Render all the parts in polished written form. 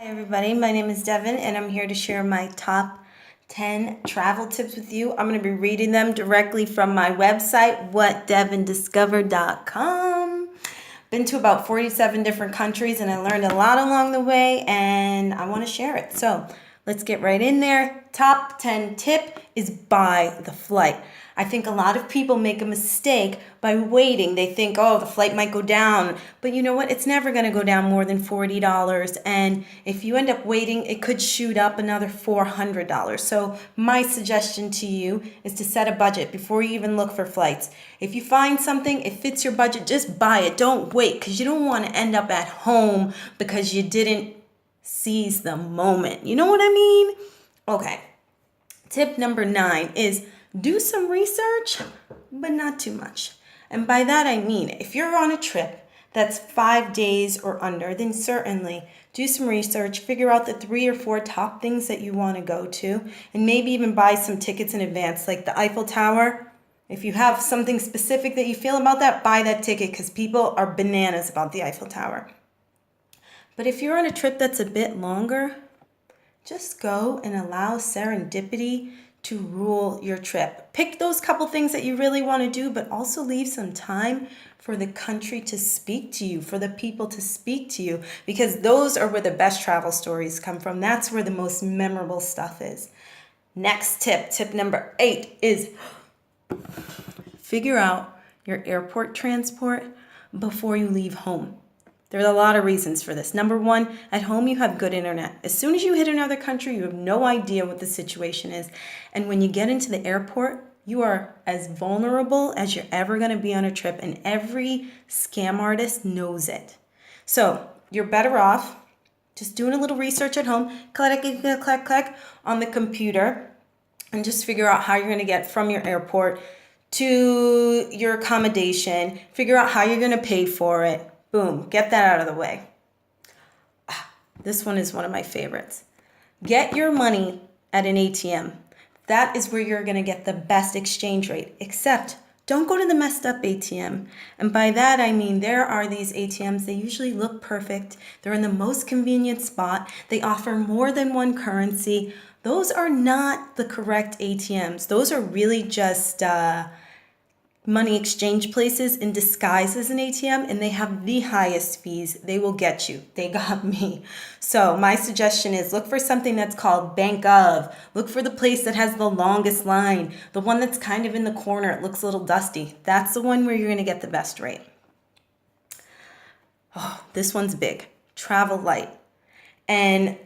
Hi everybody, my name is Devin and I'm here to share my top 10 travel tips with you. I'm going to be reading them directly from my website, whatdevindiscover.com. Been to about 47 different countries and I learned a lot along the way and I want to share it. So let's get right in there. Top 10 tip is buy the flight. I think a lot of people make a mistake by waiting. They think, oh, the flight might go down. But you know what? It's never going to go down more than $40. And if you end up waiting, it could shoot up another $400. So my suggestion to you is to set a budget before you even look for flights. If you find something, it fits your budget, just buy it. Don't wait because you don't want to end up at home because you didn't seize the moment. You know what I mean? Okay. Tip number 9 is do some research, but not too much. And by that I mean, if you're on a trip that's 5 days or under, then certainly do some research, figure out the 3 or 4 top things that you want to go to, and maybe even buy some tickets in advance, like the Eiffel Tower. If you have something specific that you feel about that, buy that ticket because people are bananas about the Eiffel Tower. But if you're on a trip that's a bit longer, just go and allow serendipity to rule your trip. Pick those couple things that you really want to do, but also leave some time for the country to speak to you, for the people to speak to you, because those are where the best travel stories come from. That's where the most memorable stuff is. Next tip, tip number 8 is figure out your airport transport before you leave home. There are a lot of reasons for this. Number 1, at home you have good internet. As soon as you hit another country, you have no idea what the situation is. And when you get into the airport, you are as vulnerable as you're ever going to be on a trip, and every scam artist knows it. So you're better off just doing a little research at home, click on the computer, and just figure out how you're going to get from your airport to your accommodation, figure out how you're going to pay for it. Boom, get that out of the way. This one is one of my favorites. Get your money at an ATM. That is where you're going to get the best exchange rate, except don't go to the messed up ATM. And by that, I mean there are these ATMs, they usually look perfect. They're in the most convenient spot. They offer more than one currency. Those are not the correct ATMs. Those are really just money exchange places in disguise as an ATM, and they have the highest fees. They will get you. They got me. So my suggestion is look for something that's called Bank of. Look for the place that has the longest line, the one that's kind of in the corner. It looks a little dusty. That's the one where you're going to get the best rate. Oh, this one's big. Travel light. And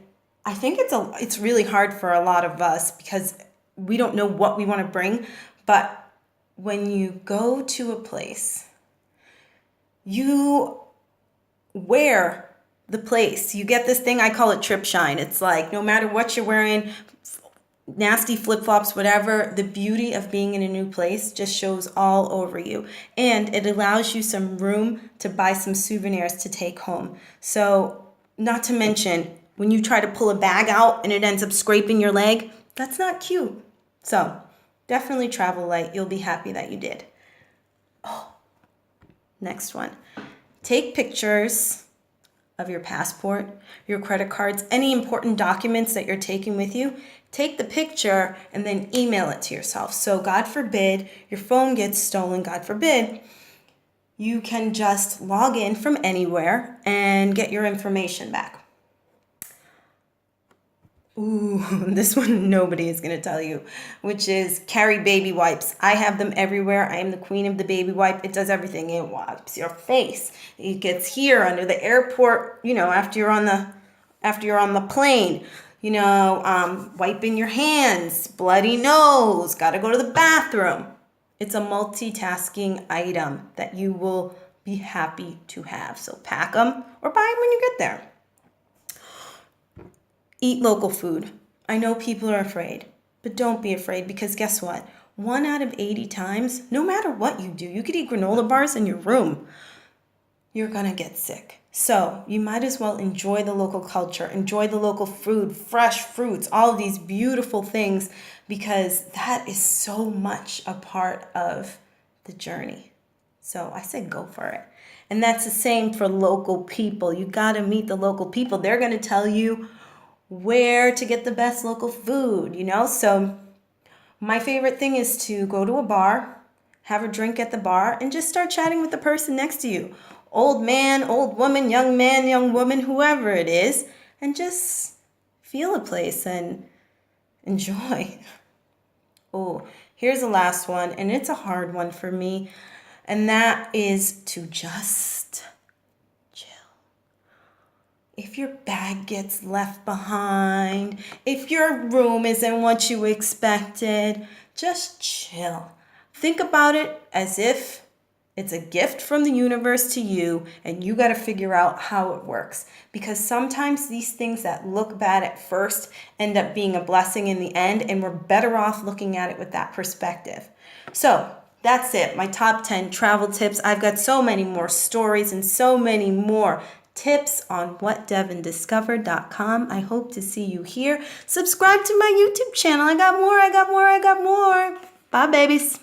I think it's really hard for a lot of us because we don't know what we want to bring, but when you go to a place, you wear the place. You get this thing, I call it trip shine. It's like no matter what you're wearing, nasty flip-flops, whatever, the beauty of being in a new place just shows all over you. And it allows you some room to buy some souvenirs to take home. So not to mention, when you try to pull a bag out and it ends up scraping your leg, that's not cute. So definitely travel light. You'll be happy that you did. Oh, next one. Take pictures of your passport, your credit cards, any important documents that you're taking with you. Take the picture and then email it to yourself. So God forbid your phone gets stolen, God forbid, you can just log in from anywhere and get your information back. Ooh, this one nobody is going to tell you, which is carry baby wipes. I have them everywhere. I am the queen of the baby wipe. It does everything. It wipes your face. It gets here under the airport, after you're on the plane, wiping your hands, bloody nose, got to go to the bathroom. It's a multitasking item that you will be happy to have. So pack them or buy them when you get there. Eat local food. I know people are afraid, but don't be afraid because guess what? 1 out of 80 times, no matter what you do, you could eat granola bars in your room, you're gonna get sick. So you might as well enjoy the local culture, enjoy the local food, fresh fruits, all of these beautiful things, because that is so much a part of the journey. So I say go for it. And that's the same for local people. You got to meet the local people. They're going to tell you where to get the best local food, you know? So my favorite thing is to go to a bar, have a drink at the bar, and just start chatting with the person next to you. Old man, old woman, young woman, whoever it is, and just feel a place and enjoy. Oh, here's the last one, and it's a hard one for me, and that is to just chill. If your bag gets left behind, if your room isn't what you expected, just chill. Think about it as if it's a gift from the universe to you, and you got to figure out how it works. Because sometimes these things that look bad at first end up being a blessing in the end, and we're better off looking at it with that perspective. So that's it, my top 10 travel tips. I've got so many more stories and so many more tips on whatdevondiscovered.com. I hope to see you here. Subscribe to my YouTube channel. I got more. Bye, babies.